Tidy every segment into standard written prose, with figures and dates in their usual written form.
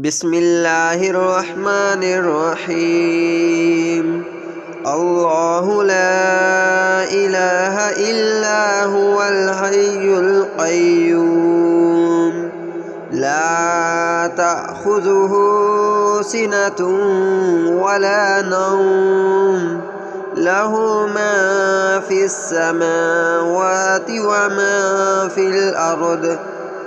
بسم الله الرحمن الرحيم. الله لا إله إلا هو الحي القيوم لا تأخذه سنة ولا نوم له ما في السماوات وما في الأرض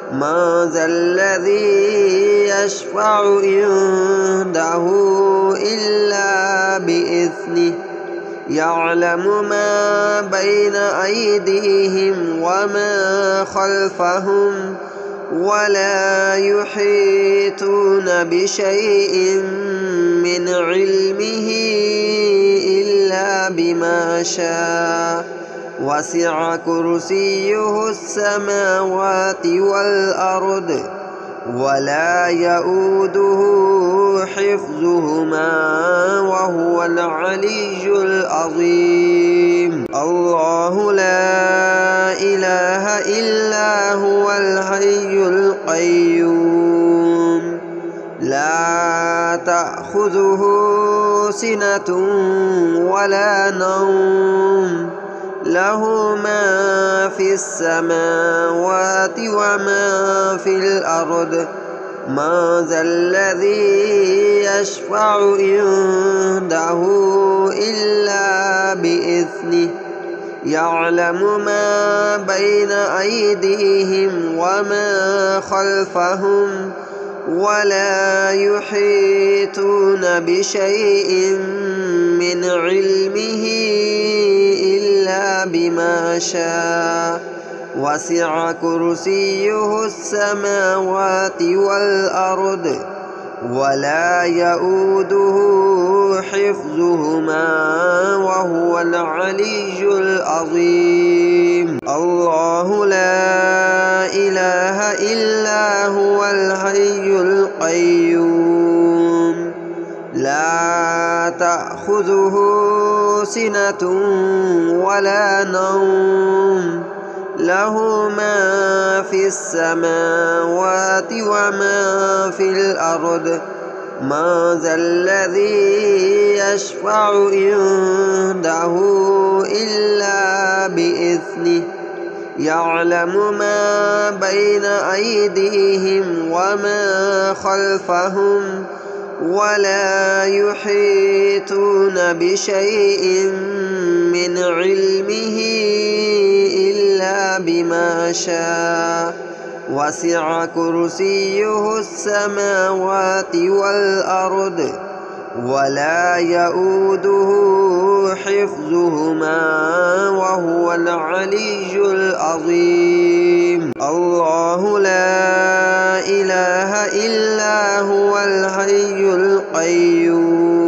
من ذا الذي يشفع عنده إلا بإذنه يعلم ما بين أيديهم وما خلفهم ولا يحيطون بشيء من علمه إلا بما شاء وسع كرسيه السماوات والأرض ولا يؤوده حفظهما وهو العلي العظيم. الله لا إله إلا هو الحي القيوم لا تأخذه سنة ولا نوم له ما في السماوات وما في الأرض من ذا الذي يشفع عنده إلا بإذنه يعلم ما بين أيديهم وما خلفهم ولا يحيطون بشيء من علمه إلا بما شاء وسع كرسيه السماوات والأرض ولا يؤوده حفظهما وهو العلي العظيم. الله لا إله إلا هو الحي القيوم لا تأخذه سنة ولا نوم له ما في السماوات وما في الأرض من ذا الذي يشفع عنده إلا بإذنه يعلم ما بين أيديهم وما خلفهم ولا يحيطون بشيء من علمه إلا بما شاء وسع كرسيه السماوات والأرض ولا يؤوده حفظهما وهو العلي العظيم. الله لا إله إلا هو الحي القيوم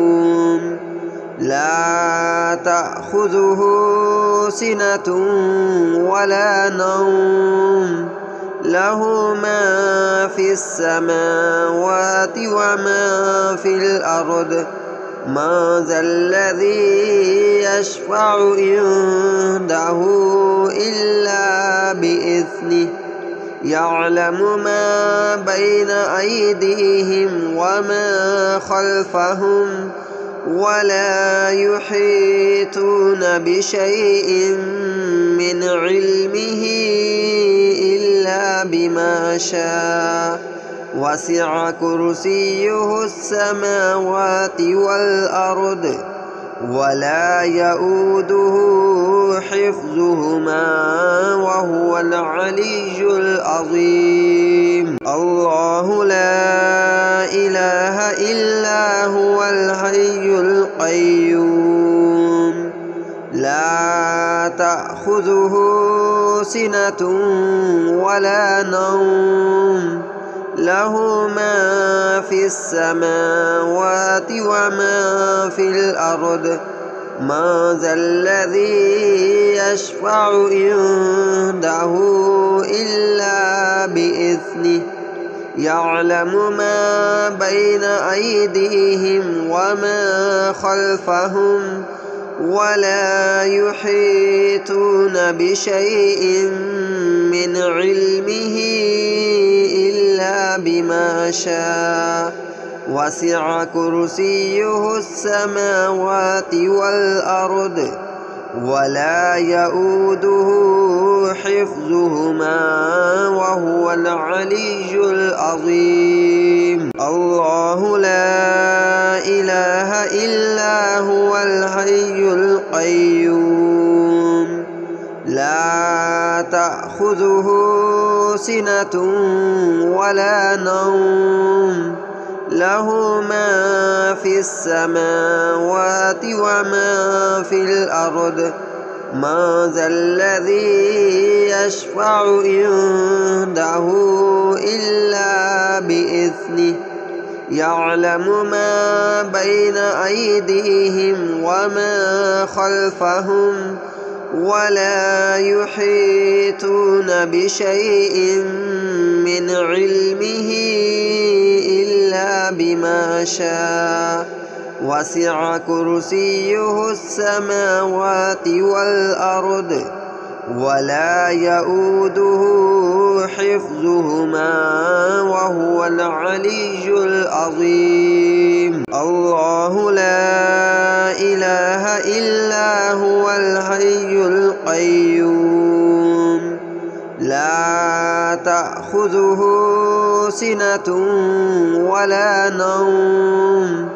لا تأخذه سنة ولا نوم له ما في السماوات وما في الأرض من ذا الذي يشفع عنده إلا بإذنه يعلم ما بين أيديهم وما خلفهم ولا يحيطون بشيء من علمه إلا بما شاء وسع كرسيه السماوات والأرض ولا يؤوده حفظهما وهو العلي العظيم. الله لا إله إلا هو الحي القيوم لا تأخذه سنة ولا نوم له ما في السماوات وما في الأرض من ذا الذي يشفع عنده إلا بإذنه يعلم ما بين أيديهم وما خلفهم ولا يحيطون بشيء من علمه إلا إلا بما شاء وسع كرسيه السماوات والأرض ولا يؤوده حفظهما وهو العلي العظيم. الله لا إله إلا هو الحي القيوم لا تأخذه سنة ولا نوم له ما في السماوات وما في الأرض ما ذا الذي يشفع عنده إلا بإذنه يعلم ما بين أيديهم وما خلفهم ولا يحيطون بشيء من علمه إلا بما شاء وسع كرسيه السماوات والأرض ولا يؤوده حفظهما وهو العلي العظيم. الله لا إله إلا هو الحي القيوم لا تأخذه سنة ولا نوم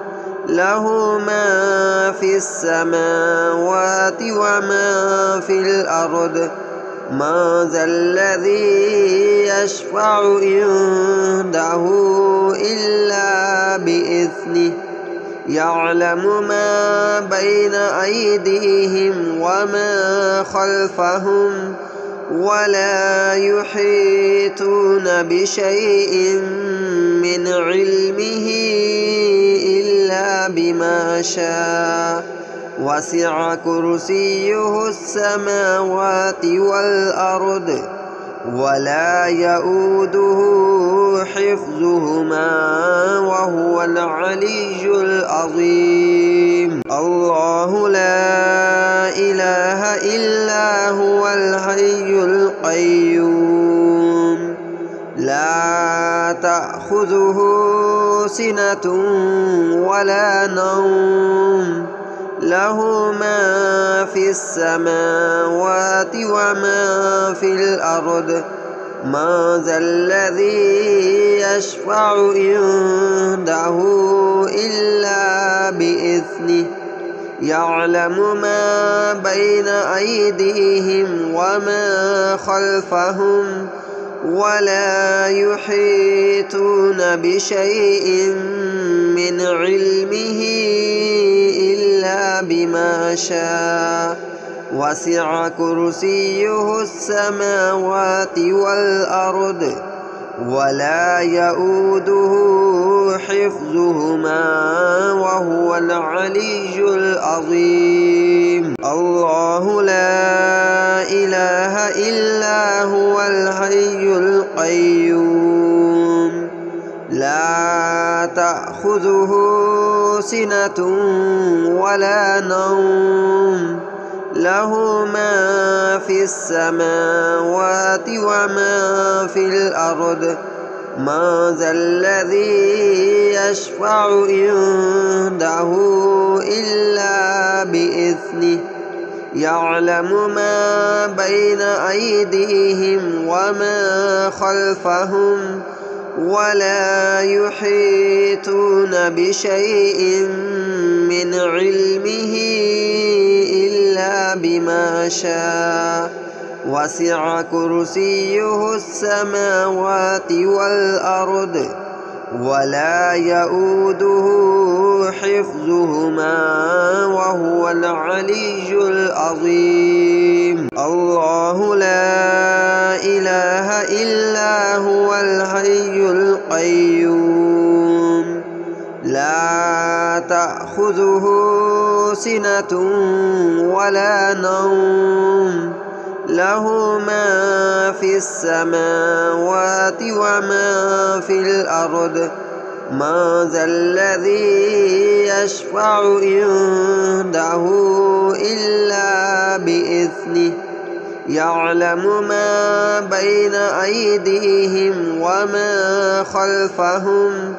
له ما في السماوات وما في الأرض ما ذا الذي يشفع عنده إلا بإذنه يعلم ما بين أيديهم وما خلفهم ولا يحيطون بشيء من علمه إلا بما شاء وسع كرسيه السماوات والأرض ولا يؤوده حفظهما وهو العلي العظيم. الله لا إله إلا هو الحي القيوم لا تأخذه سنة ولا نوم له ما في السماوات وما في الأرض ما ذا الذي يشفع عنده إلا بإذنه يعلم ما بين أيديهم وما خلفهم ولا يحيطون بشيء من علمه إلا بما شاء وسع كرسيه السماوات والأرض ولا يؤوده حفظهما وهو العلي العظيم. الله لا إله إلا هو الحي القيوم لا تأخذه سنة ولا نوم له ما في السماوات وما في الأرض ما ذا الذي يشفع عنده إلا بإذنه يعلم ما بين أيديهم وما خلفهم ولا يحيطون بشيء من علمه إلا بما شاء وسع كرسيه السماوات والأرض ولا يؤوده حفظهما وهو العلي العظيم. الله لا إله إلا هو الحي القيوم لا تأخذه سنة ولا نوم له ما في السماوات وما في الأرض ما ذا الذي يشفع عنده إلا بإذنه يعلم ما بين أيديهم وما خلفهم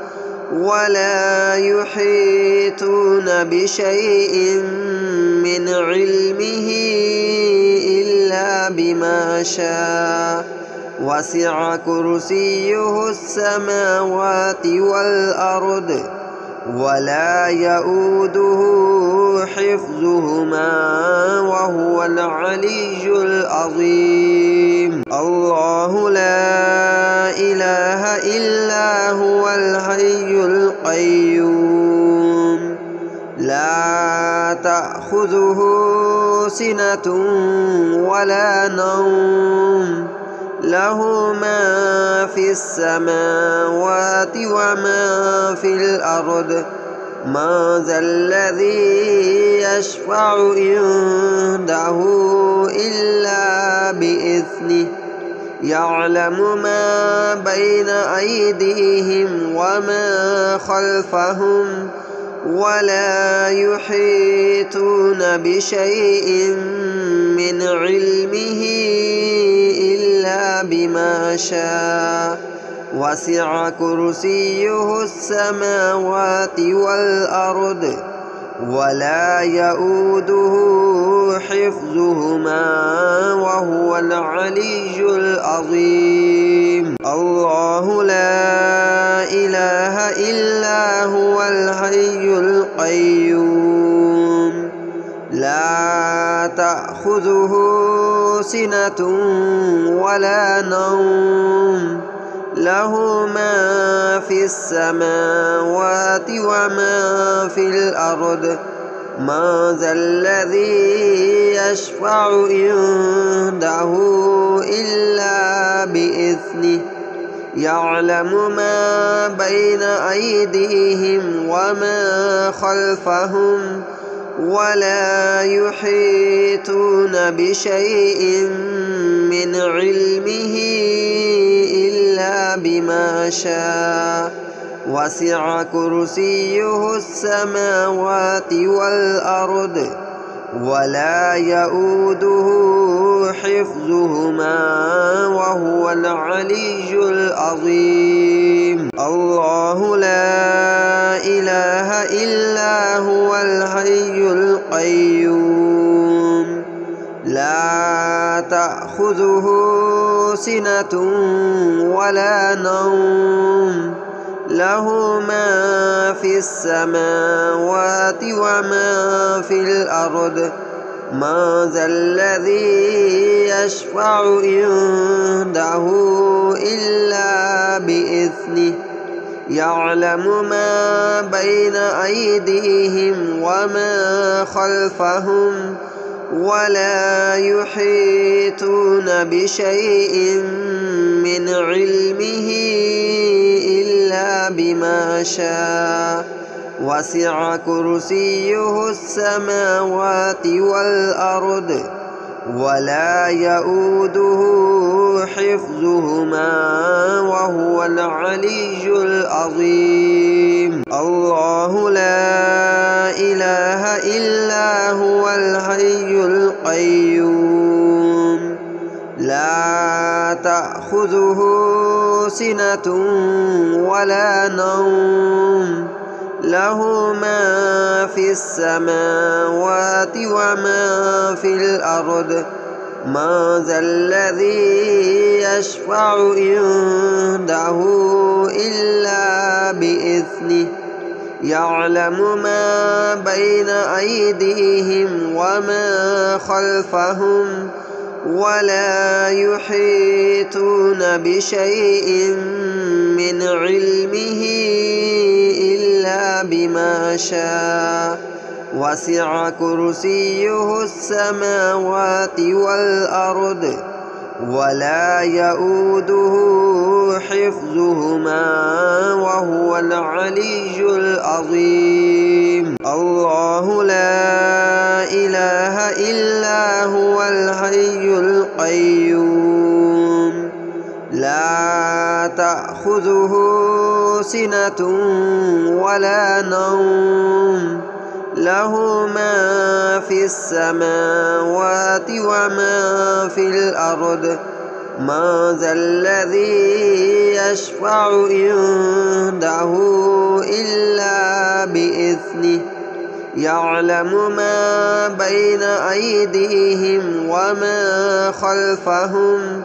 ولا يحيطون بشيء من علمه إلا بما شاء وسع كرسيه السماوات والأرض ولا يؤوده حفظهما وهو العلي العظيم. الله لا إله إلا هو الحي القيوم لا تأخذه سنة ولا نوم له ما في السماوات وما في الأرض ما ذا الذي يشفع عنده إلا بإذنه يعلم ما بين أيديهم وما خلفهم ولا يحيطون بشيء من علمه إلا بما شاء وسع كرسيه السماوات والأرض ولا يؤوده حفظهما وهو العلي العظيم. الله لا إله إلا هو الحي القيوم لا تأخذه سنة ولا نوم له ما في السماوات وما في الأرض ما ذا الذي يشفع عنده إلا بإذنه يعلم ما بين أيديهم وما خلفهم ولا يحيطون بشيء من علمه إلا بما شاء وسع كرسيه السماوات والأرض ولا يؤوده حفظهما وهو العلي العظيم. الله لا إله إلا هو الحي القيوم لا تأخذه سنة ولا نوم له ما في السماوات وما في الأرض ما ذا الذي يشفع عنده إلا بإذنه يعلم ما بين أيديهم وما خلفهم ولا يحيطون بشيء من علمه إلا بما شاء وسع كرسيه السماوات والأرض ولا يؤوده حفظهما وهو العلي العظيم. الله لا إله إلا هو الحي القيوم لا تأخذه سنة ولا نوم له ما في السماوات وما في الأرض ما ذا الذي يشفع عنده إلا بإذنه يعلم ما بين أيديهم وما خلفهم ولا يحيطون بشيء من علمه إلا بما شاء وسع كرسيه السماوات والأرض ولا يؤوده حفظهما وهو العلي العظيم. الله لا إله إلا هو الحي القيوم لا تأخذه سنة ولا نوم له ما في السماوات وما في الأرض من ذا الذي يشفع عنده إلا بإذنه يعلم ما بين أيديهم وما خلفهم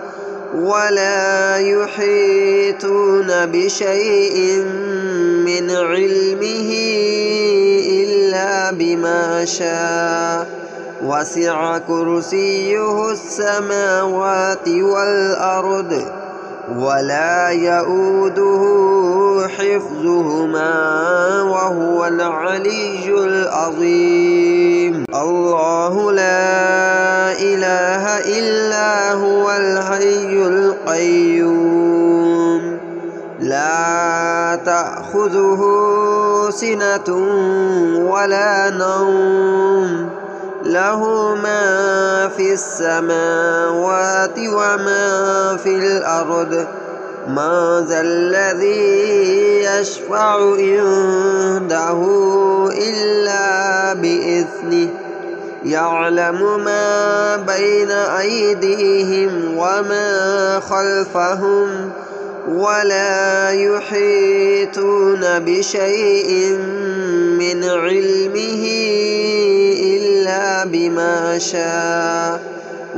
ولا يحيطون بشيء من علمه إلا بما شاء وسع كرسيه السماوات والأرض ولا يؤوده حفظهما وهو العلي العظيم. الله لا إله إلا هو الحي القيوم لا تأخذه سنة ولا نوم له ما في السماوات وما في الأرض من ذا الذي يشفع عنده إلا بإذنه يعلم ما بين أيديهم وما خلفهم ولا يحيطون بشيء من علمه إلا بما شاء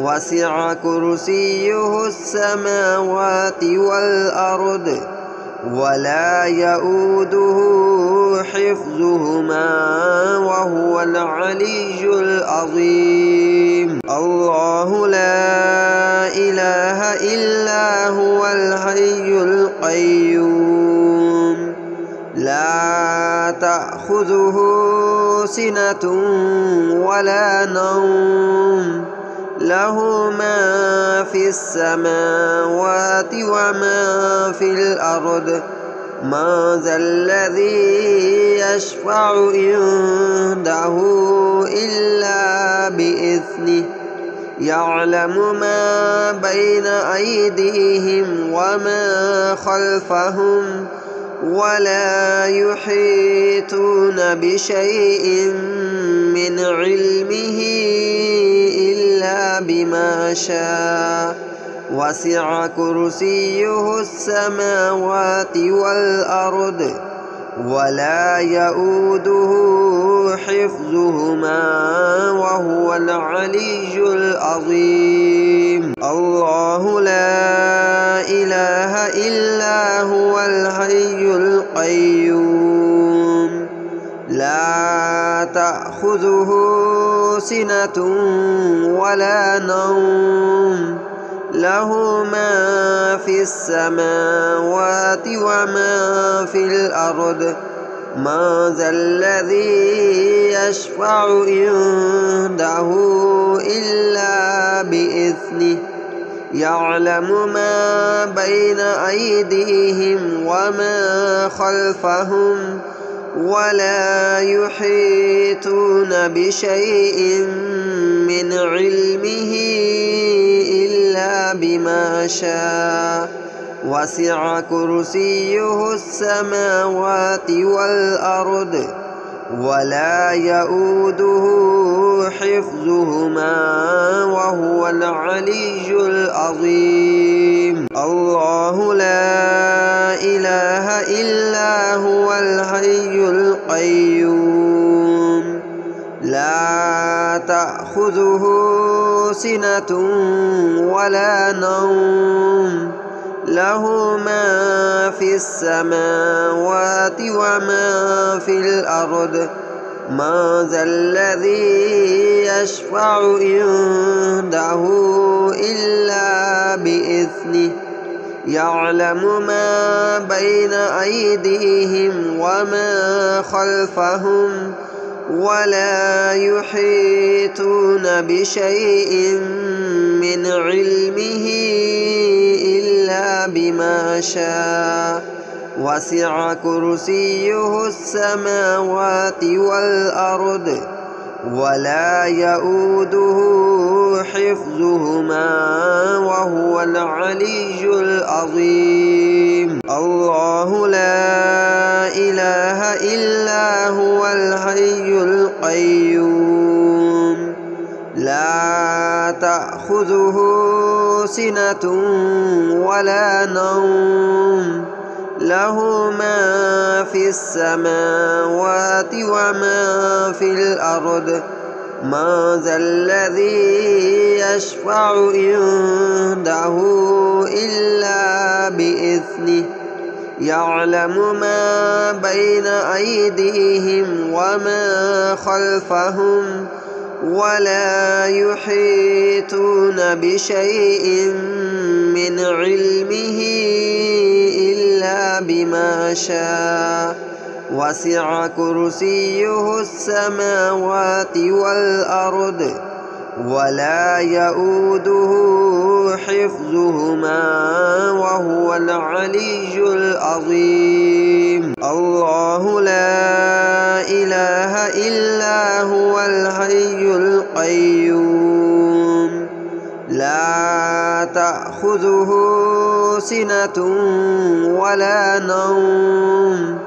وسع كرسيه السماوات والأرض ولا يؤوده حفظهما وهو العلي العظيم. الله لا إله إلا هو الحي القيوم لا تأخذه سنة ولا نوم له ما في السماوات وما في الأرض من ذا الذي يشفع عنده إلا بإذنه يعلم ما بين أيديهم وما خلفهم ولا يحيطون بشيء من علمه إلا بما شاء وسع كرسيه السماوات والأرض ولا يؤوده حفظهما وهو العلي العظيم. الله لا إله إلا هو الحي القيوم لا تأخذه سنة ولا نوم له ما في السماوات وما في الأرض من ذا الذي يشفع عنده إلا بإذنه يعلم ما بين أيديهم وما خلفهم ولا يحيطون بشيء من علمه إلا بما شاء وسع كرسيه السماوات والأرض ولا يؤوده حفظهما وهو العلي العظيم. الله لا إله إلا هو الحي القيوم لا تأخذه سنة ولا نوم له ما في السماوات وما في الأرض من ذا الذي يشفع عنده إلا بإذنه يعلم ما بين أيديهم وما خلفهم ولا يحيطون بشيء من علمه إلا بما شاء وسع كرسيه السماوات والأرض ولا يؤوده حفظهما وهو العلي العظيم. الله لا إله إلا هو الحي القيوم لا تأخذه سنة ولا نوم له ما في السماوات وما في الأرض من ذا الذي يشفع عنده إلا بإذنه يعلم ما بين أيديهم وما خلفهم ولا يحيطون بشيء من علمه إلا بما شاء وسع كرسيه السماوات والأرض ولا يؤوده حفظهما وهو العلي العظيم. الله لا إله إلا هو الحي القيوم لا تأخذه سنة ولا نوم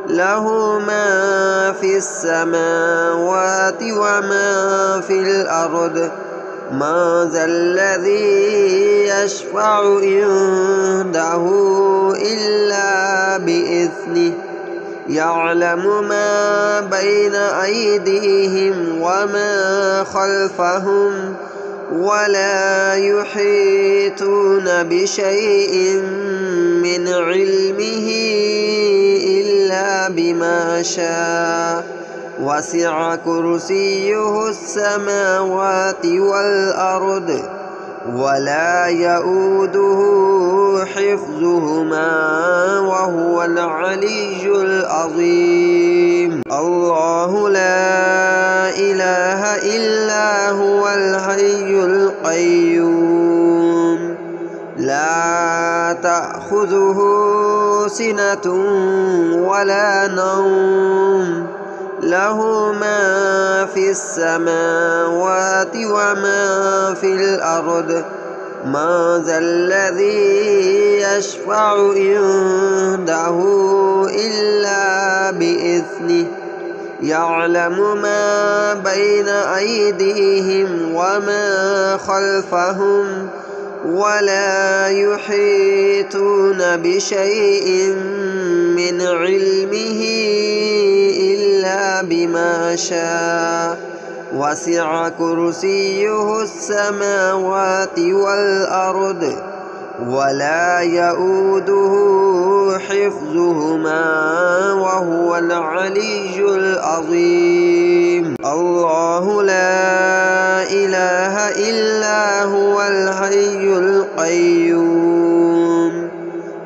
له ما في السماوات وما في الأرض من ذا الذي يشفع عنده إلا بإذنه يعلم ما بين أيديهم وما خلفهم ولا يحيطون بشيء من علمه إلا بما شاء وسع كرسيه السماوات والأرض ولا يؤوده حفظهما وهو العلي العظيم. الله لا إله إلا هو الحي القيوم لا تأخذه سنة ولا نوم له ما في السماوات وما في الأرض من ذا الذي يشفع عنده إلا بإذنه يعلم ما بين أيديهم وما خلفهم ولا يحيطون بشيء من علمه إلا بما شاء وسع كرسيه السماوات والأرض ولا يؤوده حفظهما وهو العلي العظيم. الله لا إله إلا هو الحي القيوم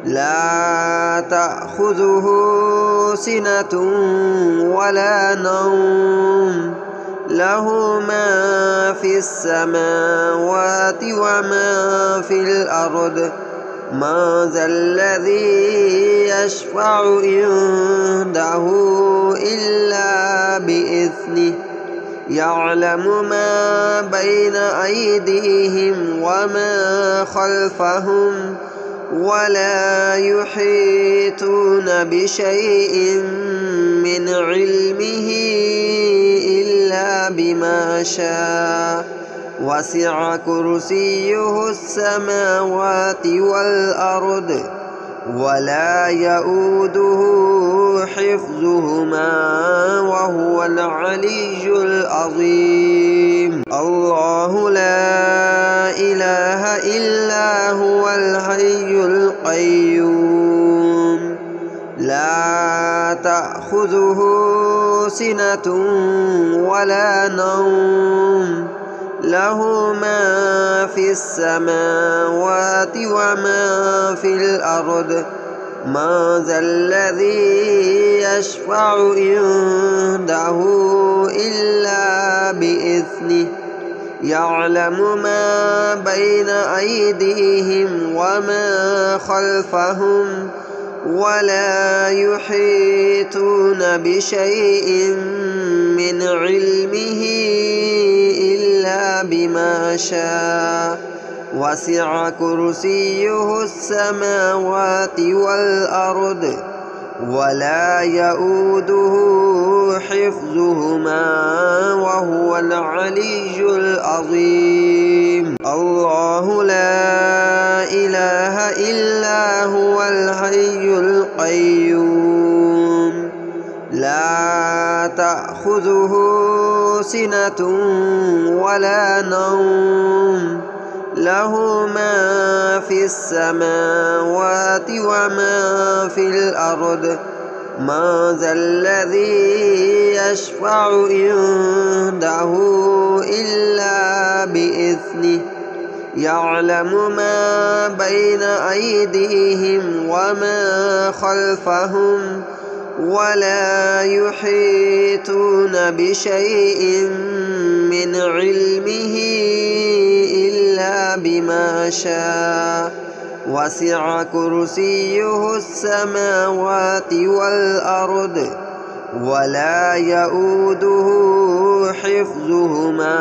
لا تأخذه سنة ولا نوم له ما في السماوات وما في الأرض من ذا الذي يشفع عنده إلا بإذنه يعلم ما بين أيديهم وما خلفهم ولا يحيطون بشيء من علمه إلا بما شاء وسع كرسيه السماوات والأرض ولا يؤوده حفظهما وهو العلي العظيم. الله لا إله إلا هو الحي القيوم لا تأخذه سنة ولا نوم له ما في السماوات وما في الأرض من ذا الذي يشفع عنده إلا بإذنه يعلم ما بين أيديهم وما خلفهم ولا يحيطون بشيء من علمه إلا بما شاء وسع كرسيه السماوات والأرض ولا يؤوده حفظهما وهو العلي العظيم. الله لا إله إلا هو الحي القيوم لا تأخذه سنة ولا نوم له ما في السماوات وما في الأرض من ذا الذي يشفع عنده إلا بإذنه يعلم ما بين أيديهم وما خلفهم ولا يحيطون بشيء من علمه إلا بما شاء وسع كرسيه السماوات والأرض ولا يؤوده حفظهما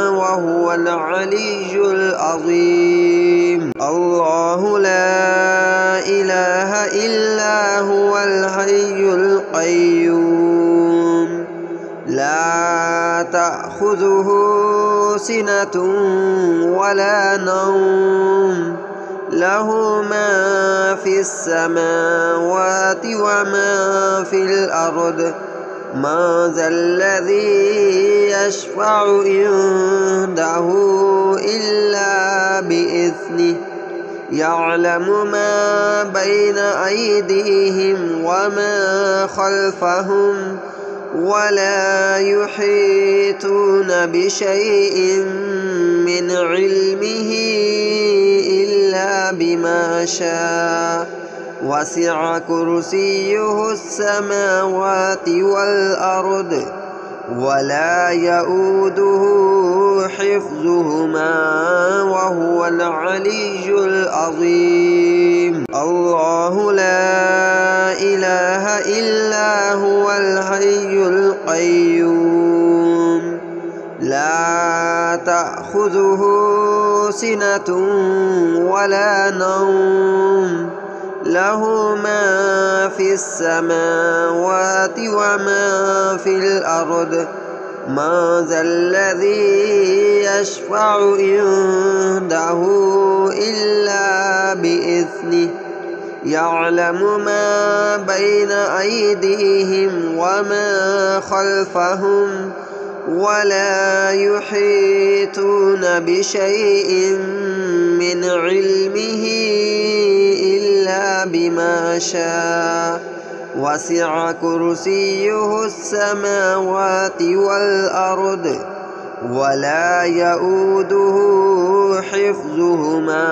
وهو العلي العظيم. الله لا إله إلا هو الحي القيوم لا تأخذه سنة ولا نوم له ما في السماوات وما في الأرض من ذا الذي يشفع عنده إلا بإذنه يعلم ما بين أيديهم وما خلفهم ولا يحيطون بشيء من علمه إلا بما شاء وسع كرسيه السماوات والأرض ولا يؤوده حفظهما وهو العلي العظيم. الله لا إله إلا هو الحي القيوم لا تأخذه سنة ولا نوم له ما في السماوات وما في الأرض من ذا الذي يشفع عنده إلا بإذنه يعلم ما بين أيديهم وما خلفهم ولا يحيطون بشيء من علمه إلا بما شاء وسع كرسيه السماوات والأرض ولا يؤوده حفظهما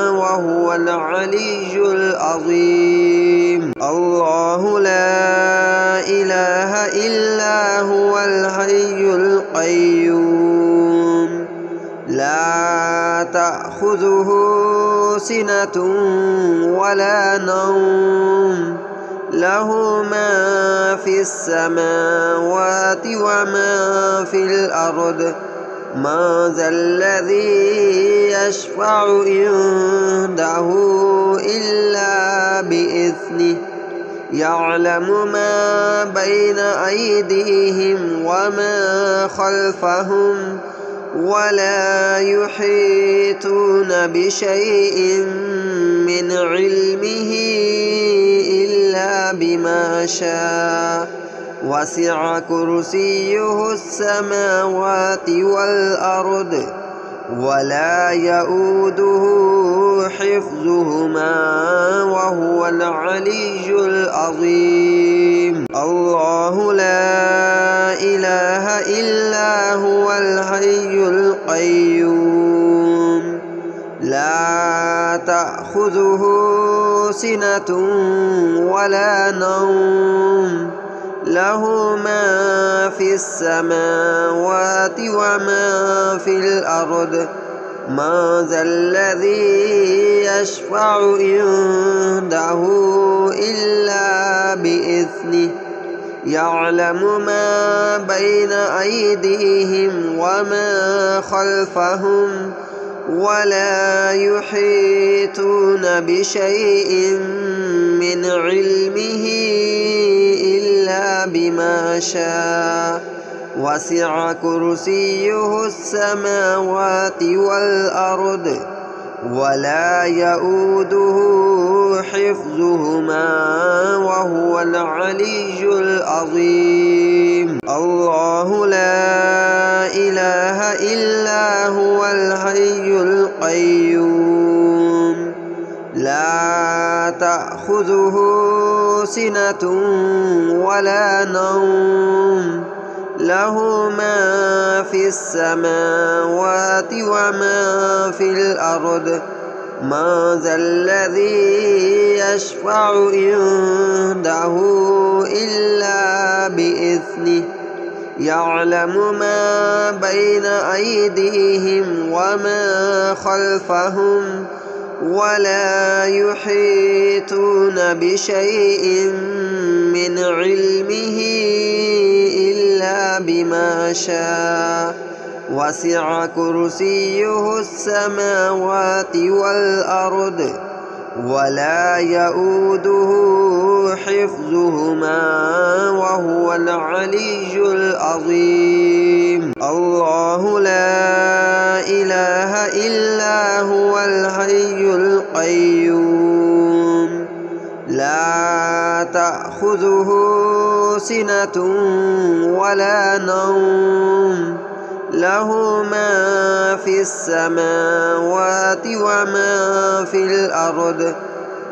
وهو العلي العظيم. الله لا إله إلا هو الحي القيوم لا تأخذه سنة ولا نوم له ما في السماوات وما في الأرض من ذا الذي يشفع عنده إلا بإذنه يعلم ما بين أيديهم وما خلفهم ولا يحيطون بشيء من علمه إلا بما شاء وسع كرسيه السماوات والأرض ولا يؤوده حفظهما وهو العلي العظيم. الله لا إله إلا هو الحي القيوم لا تأخذه سنة ولا نوم له ما في السماوات وما في الأرض من ذا الذي يشفع عنده إلا بإذنه يعلم ما بين أيديهم وما خلفهم ولا يحيطون بشيء من علمه إلا بما شاء وسع كرسيه السماوات والأرض ولا يؤوده حفظهما وهو العلي العظيم. الله لا إله إلا هو الحي القيوم لا تأخذه سنة ولا نوم له ما في السماوات وما في الأرض من ذا الذي يشفع عنده إلا بإذنه يعلم ما بين أيديهم وما خلفهم ولا يحيطون بشيء من علمه إلا بما شاء وسع كرسيه السماوات والأرض ولا يؤوده حفظهما وهو العلي العظيم. الله لا إله إلا هو الحي القيوم لا تأخذه سنة ولا نوم له ما في السماوات وما في الأرض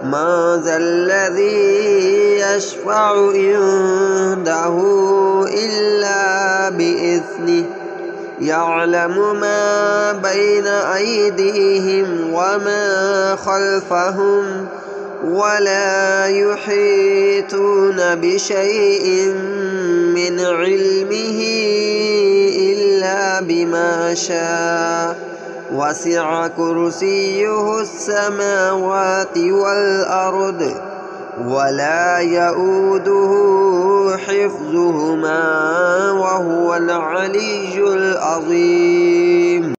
من ذا الذي يشفع عنده إلا بإذنه يعلم ما بين أيديهم وما خلفهم ولا يحيطون بشيء من علمه إلا بما شاء وسع كرسيه السماوات والأرض ولا يؤوده حفظهما وهو العلي العظيم.